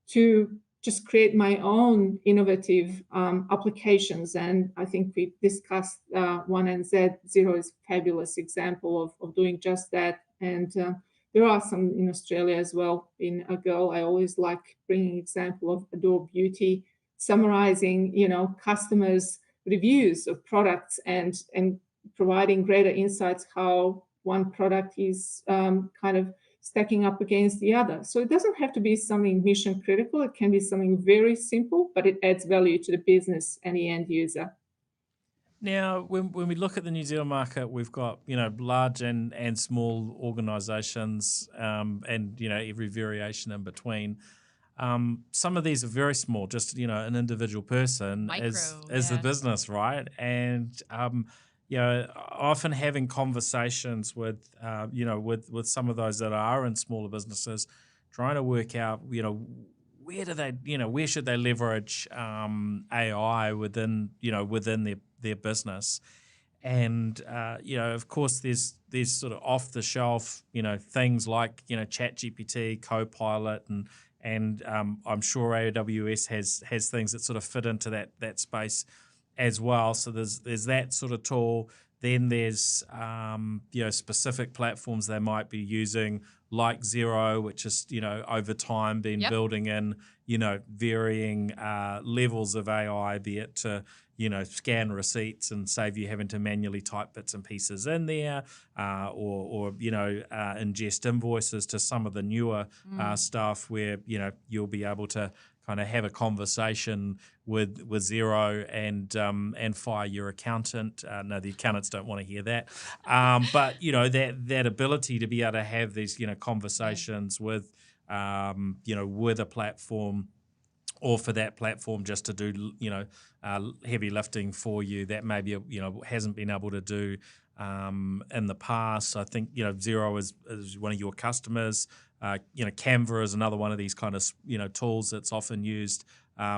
to just create my own innovative applications. And I think we discussed 1NZ. Zero is a fabulous example of doing just that. And there are some in Australia as well. In a girl, I always like bringing example of Adore Beauty, summarizing, customers' reviews of products and providing greater insights how one product is kind of stacking up against the other. So it doesn't have to be something mission critical. It can be something very simple, but it adds value to the business and the end user. Now, when we look at the New Zealand market, we've got large and small organisations, and every variation in between. Some of these are very small, just an individual person is the business, right? And often having conversations with with some of those that are in smaller businesses, trying to work out where should they leverage AI within their business. And of course, there's sort of off the shelf, things like ChatGPT, Copilot, and I'm sure AWS has things that sort of fit into that space as well. So there's that sort of tool. Then there's specific platforms they might be using, like Xero, which is over time been building in varying levels of AI, be it to scan receipts and save you having to manually type bits and pieces in there, or ingest invoices, to some of the newer stuff where you'll be able to kind of have a conversation with Xero and fire your accountant. No, the accountants don't want to hear that. But that ability to be able to have these conversations with with a platform, or for that platform just to do heavy lifting for you that maybe hasn't been able to do in the past. So I think Xero is one of your customers. Canva is another one of these kind of tools that's often used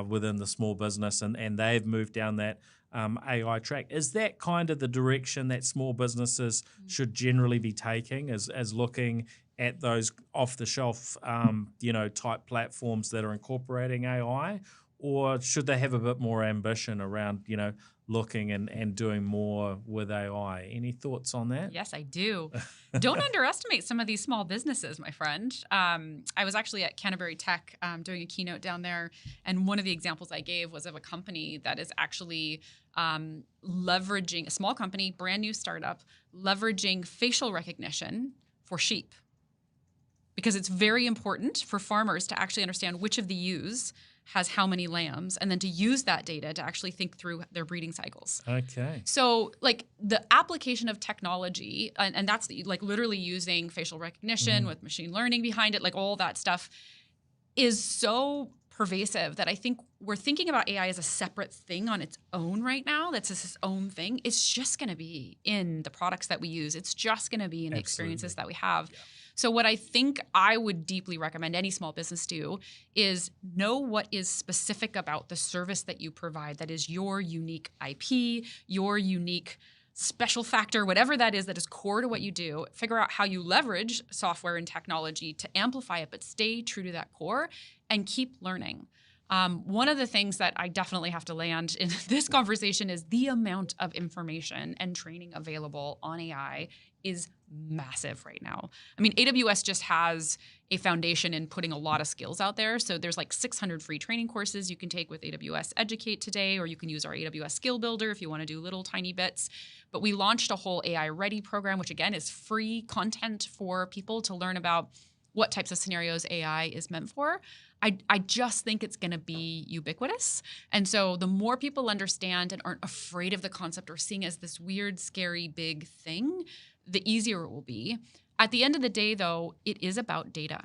within the small business, and they've moved down that AI track. Is that kind of the direction that small businesses should generally be taking, as looking at those off-the-shelf type platforms that are incorporating AI, or should they have a bit more ambition around looking and doing more with AI? Any thoughts on that? Yes, I do. Don't underestimate some of these small businesses, my friend. I was actually at Canterbury Tech doing a keynote down there, and one of the examples I gave was of a company that is actually leveraging, a small company, brand new startup, leveraging facial recognition for sheep. Because it's very important for farmers to actually understand which of the ewes has how many lambs, and then to use that data to actually think through their breeding cycles. Okay. So like the application of technology, and that's like literally using facial recognition with machine learning behind it, like all that stuff is so pervasive that I think we're thinking about AI as a separate thing on its own right now. That's its own thing. It's just going to be in the products that we use. It's just going to be in the experiences that we have. Yeah. So what I think I would deeply recommend any small business do is know what is specific about the service that you provide that is your unique IP, your unique special factor, whatever that is core to what you do. Figure out how you leverage software and technology to amplify it, but stay true to that core and keep learning. One of the things that I definitely have to land in this conversation is the amount of information and training available on AI is massive right now. I mean, AWS just has a foundation in putting a lot of skills out there. So there's like 600 free training courses you can take with AWS Educate today, or you can use our AWS Skill Builder if you want to do little tiny bits. But we launched a whole AI Ready program, which again is free content for people to learn about what types of scenarios AI is meant for. I just think it's going to be ubiquitous. And so the more people understand and aren't afraid of the concept or seeing it as this weird, scary, big thing, the easier it will be. At the end of the day, though, it is about data.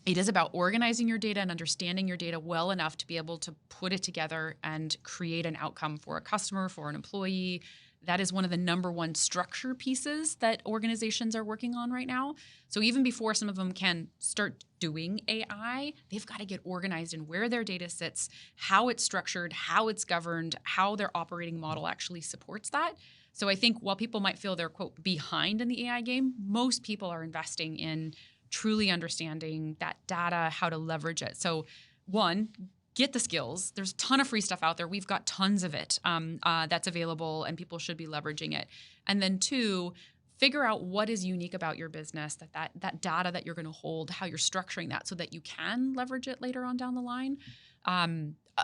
It is about organizing your data and understanding your data well enough to be able to put it together and create an outcome for a customer, for an employee. That is one of the number one structure pieces that organizations are working on right now. So even before some of them can start doing AI, they've got to get organized in where their data sits, how it's structured, how it's governed, how their operating model actually supports that. So I think while people might feel they're, quote, behind in the AI game, most people are investing in truly understanding that data, how to leverage it. So one, get the skills. There's a ton of free stuff out there. We've got tons of it that's available, and people should be leveraging it. And then two, figure out what is unique about your business, that data that you're going to hold, how you're structuring that so that you can leverage it later on down the line.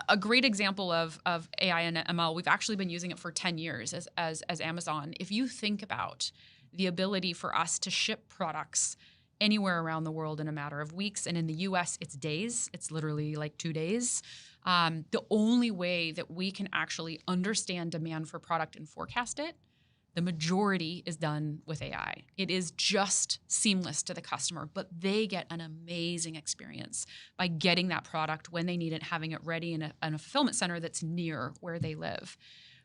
A great example of AI and ML, we've actually been using it for 10 years as Amazon. If you think about the ability for us to ship products anywhere around the world in a matter of weeks, and in the US, it's days. It's literally like 2 days. The only way that we can actually understand demand for product and forecast it, the majority is done with AI. It is just seamless to the customer, but they get an amazing experience by getting that product when they need it, having it ready in a fulfillment center that's near where they live.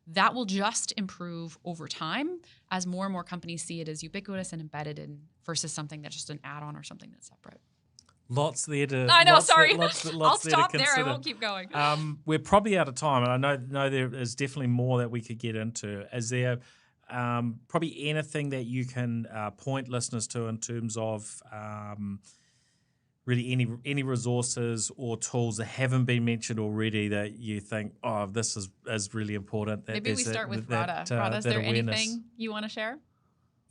That will just improve over time as more and more companies see it as ubiquitous and embedded in versus something that's just an add-on or something that's separate. Lots there to. I know. Lots sorry, lots I'll stop there. I won't keep going. We're probably out of time, and I know there is definitely more that we could get into. Is there probably anything that you can point listeners to in terms of really any resources or tools that haven't been mentioned already that you think, oh, this is really important. Maybe we start with Radha. Radha, is there anything you want to share?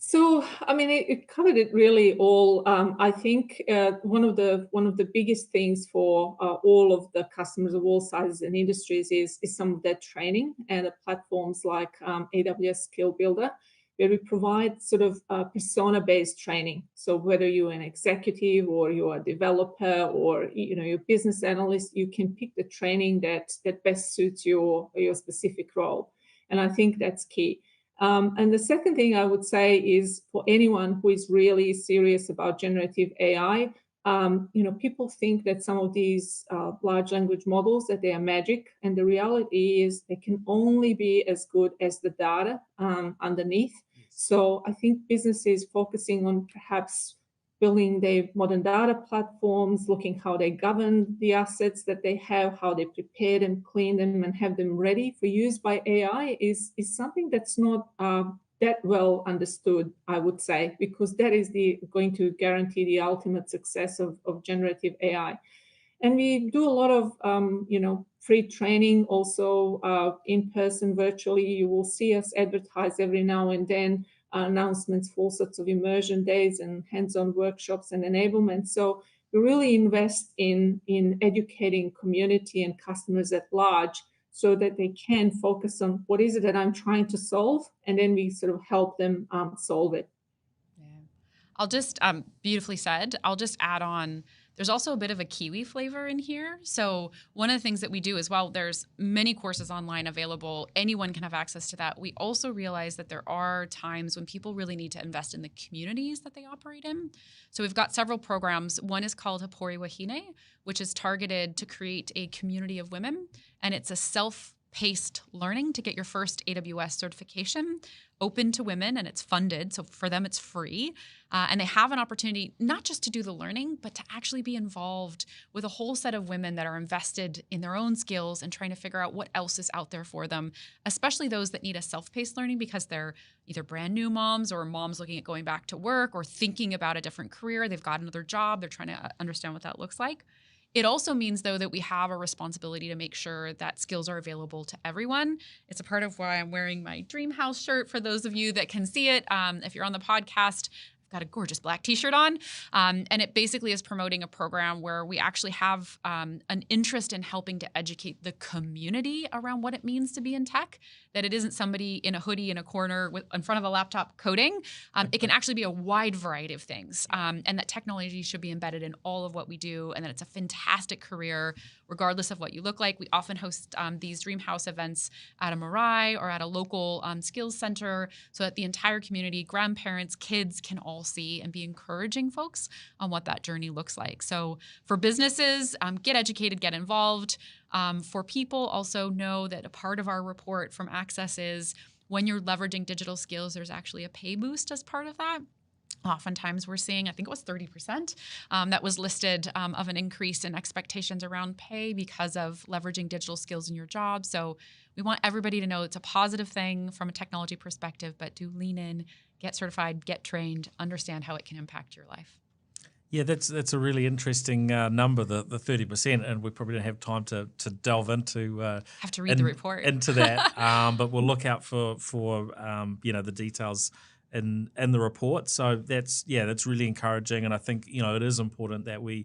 So, I mean, it covered it really all. I think one of the biggest things for all of the customers of all sizes and industries is some of that training, and the platforms like AWS Skill Builder, where we provide sort of persona-based training. So whether you're an executive or you're a developer or you're a business analyst, you can pick the training that best suits your specific role, and I think that's key. And the second thing I would say is for anyone who is really serious about generative AI, people think that some of these large language models, that they are magic. And the reality is they can only be as good as the data underneath. So I think businesses focusing on perhaps building their modern data platforms, looking how they govern the assets that they have, how they prepare them, clean them, and have them ready for use by AI is something that's not that well understood, I would say, because that is going to guarantee the ultimate success of generative AI. And we do a lot of, free training also in person, virtually. You will see us advertise every now and then announcements for all sorts of immersion days and hands-on workshops and enablement. So we really invest in educating community and customers at large so that they can focus on what is it that I'm trying to solve, and then we sort of help them solve it. Yeah. I'll just, beautifully said, I'll just add on, there's also a bit of a Kiwi flavor in here. So one of the things that we do as well, there's many courses online available. Anyone can have access to that. We also realize that there are times when people really need to invest in the communities that they operate in. So we've got several programs. One is called Hapori Wahine, which is targeted to create a community of women. And it's a self-paced learning to get your first AWS certification, open to women, and it's funded. So for them, it's free. And they have an opportunity not just to do the learning, but to actually be involved with a whole set of women that are invested in their own skills and trying to figure out what else is out there for them, especially those that need a self-paced learning because they're either brand new moms or moms looking at going back to work or thinking about a different career. They've got another job. They're trying to understand what that looks like. It also means, though, that we have a responsibility to make sure that skills are available to everyone. It's a part of why I'm wearing my Dream House shirt for those of you that can see it. If you're on the podcast, got a gorgeous black t-shirt on. And it basically is promoting a program where we actually have an interest in helping to educate the community around what it means to be in tech, that it isn't somebody in a hoodie in a corner in front of a laptop coding. It can actually be a wide variety of things, and that technology should be embedded in all of what we do, and that it's a fantastic career regardless of what you look like. We often host these Dream House events at a Mirai or at a local skills center so that the entire community, grandparents, kids can all see and be encouraging folks on what that journey looks like. So for businesses, get educated, get involved. For people, also know that a part of our report from Access is when you're leveraging digital skills, there's actually a pay boost as part of that. Oftentimes we're seeing, I think it was 30%, that was listed of an increase in expectations around pay because of leveraging digital skills in your job. So we want everybody to know it's a positive thing from a technology perspective, but do lean in, get certified, get trained, understand how it can impact your life. Yeah, that's a really interesting number, the 30%, and we probably don't have time to delve into. Have to read the report into that, but we'll look out for the details in the report. So that's really encouraging, and I think it is important that we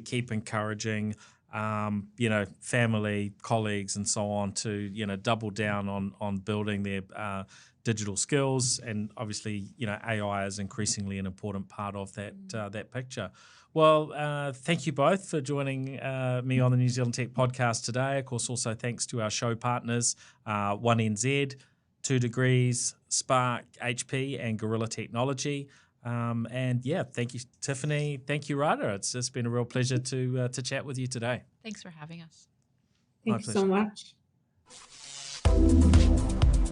keep encouraging family, colleagues, and so on to double down on building their digital skills, and obviously AI is increasingly an important part of that picture. Well, thank you both for joining me on the New Zealand Tech Podcast today. Of course, also thanks to our show partners, 1NZ, 2 Degrees, Spark, HP, and Gorilla Technology. Thank you, Tiffany. Thank you, Radha. It's been a real pleasure to chat with you today. Thanks for having us. Thank you so much.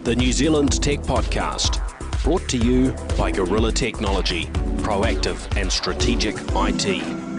The New Zealand Tech Podcast, brought to you by Gorilla Technology, proactive and strategic IT.